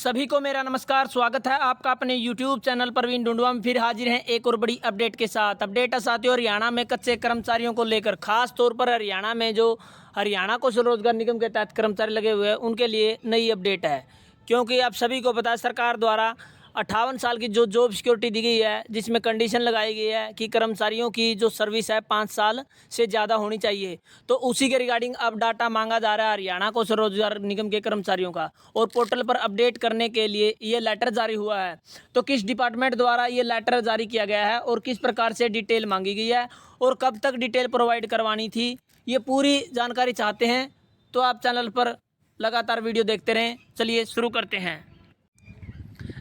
सभी को मेरा नमस्कार। स्वागत है आपका अपने YouTube चैनल प्रवीण ढूंढवा में। फिर हाजिर हैं एक और बड़ी अपडेट के साथ। अपडेट है साथियों हरियाणा में कच्चे कर्मचारियों को लेकर, खास तौर पर हरियाणा में जो हरियाणा कौशल रोजगार निगम के तहत कर्मचारी लगे हुए हैं उनके लिए नई अपडेट है। क्योंकि आप सभी को पता है सरकार द्वारा 58 साल की जो जॉब सिक्योरिटी दी गई है, जिसमें कंडीशन लगाई गई है कि कर्मचारियों की जो सर्विस है 5 साल से ज़्यादा होनी चाहिए। तो उसी के रिगार्डिंग अब डाटा मांगा जा रहा है हरियाणा कौशल रोजगार निगम के कर्मचारियों का, और पोर्टल पर अपडेट करने के लिए ये लेटर जारी हुआ है। तो किस डिपार्टमेंट द्वारा ये लेटर जारी किया गया है और किस प्रकार से डिटेल मांगी गई है और कब तक डिटेल प्रोवाइड करवानी थी, ये पूरी जानकारी चाहते हैं तो आप चैनल पर लगातार वीडियो देखते रहें। चलिए शुरू करते हैं।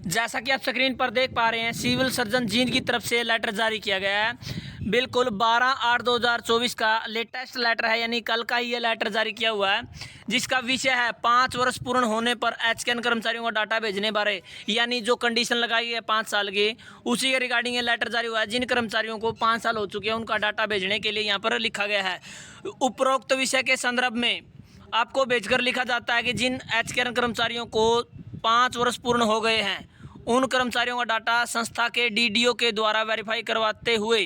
जैसा कि आप स्क्रीन पर देख पा रहे हैं, सिविल सर्जन जींद की तरफ से लेटर जारी किया गया है। बिल्कुल 12/8/2024 का लेटेस्ट लेटर है, यानी कल का ही ये लेटर जारी किया हुआ है, जिसका विषय है 5 वर्ष पूर्ण होने पर एचकेएन कर्मचारियों को डाटा भेजने बारे, यानी जो कंडीशन लगाई है 5 साल की, उसी के रिगार्डिंग ये लेटर जारी हुआ है। जिन कर्मचारियों को 5 साल हो चुके हैं उनका डाटा भेजने के लिए यहाँ पर लिखा गया है। उपरोक्त विषय के संदर्भ में आपको भेजकर लिखा जाता है कि जिन एचकेएन कर्मचारियों को 5 वर्ष पूर्ण हो गए हैं उन कर्मचारियों का डाटा संस्था के डीडीओ के द्वारा वेरीफाई करवाते हुए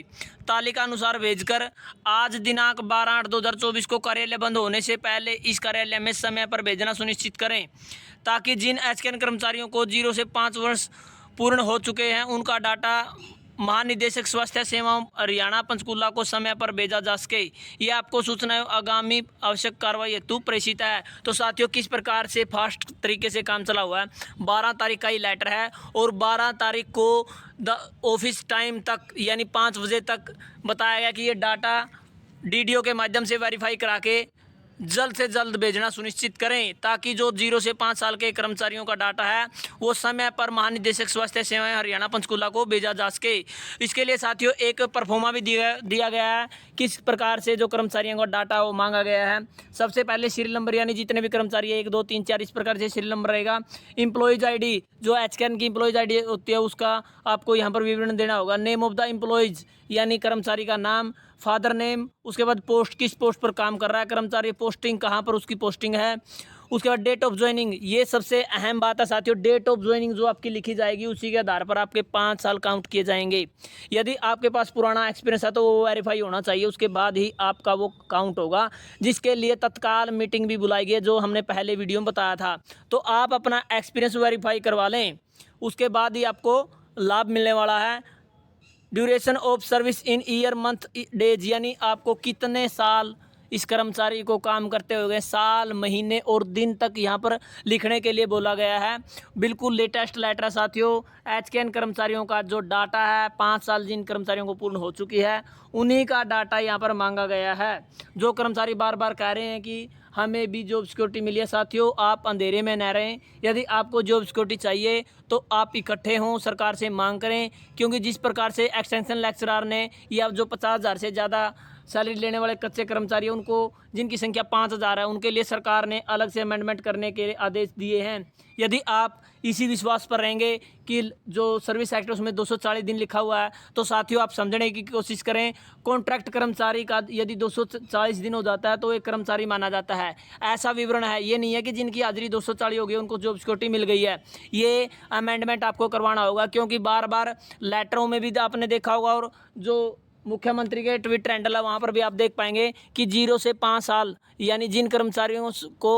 तालिका अनुसार भेजकर आज दिनांक 12/8/2024 को कार्यालय बंद होने से पहले इस कार्यालय में समय पर भेजना सुनिश्चित करें, ताकि जिन एचकेएन कर्मचारियों को 0 से 5 वर्ष पूर्ण हो चुके हैं उनका डाटा महानिदेशक स्वास्थ्य सेवाओं हरियाणा पंचकूला को समय पर भेजा जा सके। ये आपको सूचना आगामी आवश्यक कार्रवाई हेतु प्रेषित है। तो साथियों किस प्रकार से फास्ट तरीके से काम चला हुआ है। 12 तारीख का ही लेटर है और 12 तारीख को ऑफिस टाइम तक यानी 5 बजे तक बताया गया कि ये डाटा डीडीओ के माध्यम से वेरीफाई करा के जल्द से जल्द भेजना सुनिश्चित करें, ताकि जो 0 से 5 साल के कर्मचारियों का डाटा है वो समय पर महानिदेशक स्वास्थ्य सेवाएं हरियाणा पंचकूला को भेजा जा सके। इसके लिए साथियों एक परफॉर्मा भी दिया गया है, किस प्रकार से जो कर्मचारियों का डाटा वो मांगा गया है। सबसे पहले सीरियल नंबर, यानी जितने भी कर्मचारी 1 2 3 4 इस प्रकार से सीरियल नंबर रहेगा। एम्प्लॉयज आईडी, जो एचकेएन की एम्प्लॉयज आईडी होती है उसका आपको यहाँ पर विवरण देना होगा। नेम ऑफ द एम्प्लॉयज, यानी कर्मचारी का नाम, फादर नेम, उसके बाद पोस्ट, किस पोस्ट पर काम कर रहा है कर्मचारी, पोस्टिंग कहाँ पर उसकी पोस्टिंग है, उसके बाद डेट ऑफ ज्वाइनिंग। ये सबसे अहम बात है साथियों, डेट ऑफ ज्वाइनिंग जो आपकी लिखी जाएगी उसी के आधार पर आपके 5 साल काउंट किए जाएंगे। यदि आपके पास पुराना एक्सपीरियंस है तो वो वेरीफाई होना चाहिए, उसके बाद ही आपका वो काउंट होगा, जिसके लिए तत्काल मीटिंग भी बुलाई गई है, जो हमने पहले वीडियो में बताया था। तो आप अपना एक्सपीरियंस वेरीफाई करवा लें, उसके बाद ही आपको लाभ मिलने वाला है। Duration of service in year month days, यानी आपको कितने साल इस कर्मचारी को काम करते हो गए, साल महीने और दिन तक यहाँ पर लिखने के लिए बोला गया है। बिल्कुल लेटेस्ट लेटर है साथियों। एचकेएन कर्मचारियों का जो डाटा है 5 साल जिन कर्मचारियों को पूर्ण हो चुकी है उन्हीं का डाटा यहाँ पर मांगा गया है। जो कर्मचारी बार बार कह रहे हैं कि हमें भी जॉब सिक्योरिटी मिली है, साथियों आप अंधेरे में न रहें। यदि आपको जॉब सिक्योरिटी चाहिए तो आप इकट्ठे हों, सरकार से मांग करें, क्योंकि जिस प्रकार से एक्सटेंशन लेक्चरर ने या जो 50,000 से ज़्यादा सैलरी लेने वाले कच्चे कर्मचारी हैं उनको, जिनकी संख्या 5,000 है, उनके लिए सरकार ने अलग से अमेंडमेंट करने के आदेश दिए हैं। यदि आप इसी विश्वास पर रहेंगे कि जो सर्विस एक्ट उसमें 240 दिन लिखा हुआ है, तो साथियों आप समझने की कोशिश करें। कॉन्ट्रैक्ट कर्मचारी का यदि 240 दिन हो जाता है तो एक कर्मचारी माना जाता है, ऐसा विवरण है। ये नहीं है कि जिनकी हाजिरी 240 हो गई उनको जॉब सिक्योरिटी मिल गई है। ये अमेंडमेंट आपको करवाना होगा, क्योंकि बार बार लेटरों में भी आपने देखा होगा, और जो मुख्यमंत्री के ट्विटर हैंडल है वहाँ पर भी आप देख पाएंगे कि 0 से 5 साल, यानी जिन कर्मचारियों को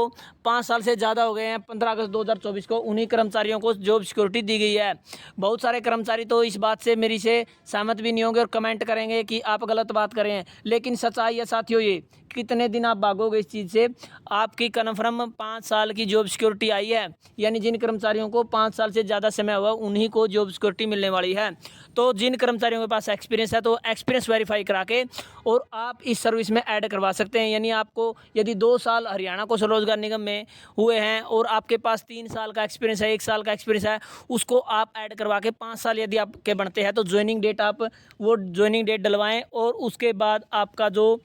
5 साल से ज़्यादा हो गए हैं 15 अगस्त 2024 को, उन्हीं कर्मचारियों को जॉब सिक्योरिटी दी गई है। बहुत सारे कर्मचारी तो इस बात से मेरी से सहमत भी नहीं होंगे और कमेंट करेंगे कि आप गलत बात कर रहे हैं, लेकिन सच्चाई है साथियों। ये कितने दिन आप भागोगे इस चीज़ से। आपकी कन्फर्म 5 साल की जॉब सिक्योरिटी आई है, यानी जिन कर्मचारियों को 5 साल से ज़्यादा समय हुआ उन्हीं को जॉब सिक्योरिटी मिलने वाली है। तो जिन कर्मचारियों के पास एक्सपीरियंस है तो एक्सपीरियंस वेरीफाई करा के और आप इस सर्विस में ऐड करवा सकते हैं। यानी आपको यदि 2 साल हरियाणा कौशल रोजगार निगम में हुए हैं और आपके पास 3 साल का एक्सपीरियंस है, 1 साल का एक्सपीरियंस है, उसको आप ऐड करवा के 5 साल यदि आपके बनते हैं तो ज्वाइनिंग डेट आप वो ज्वाइनिंग डेट डलवाएं, और उसके बाद आपका जो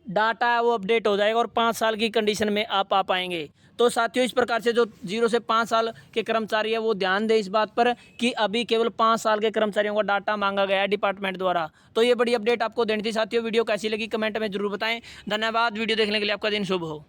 डाटा है वो अपडेट हो जाएगा और 5 साल की कंडीशन में आप आ पाएंगे। तो साथियों इस प्रकार से जो 0 से 5 साल के कर्मचारी है वो ध्यान दें इस बात पर कि अभी केवल 5 साल के कर्मचारियों का डाटा मांगा गया है डिपार्टमेंट द्वारा। तो ये बड़ी अपडेट आपको देनी थी साथियों। वीडियो कैसी लगी कमेंट में जरूर बताएं। धन्यवाद। वीडियो देखने के लिए आपका दिन शुभ हो।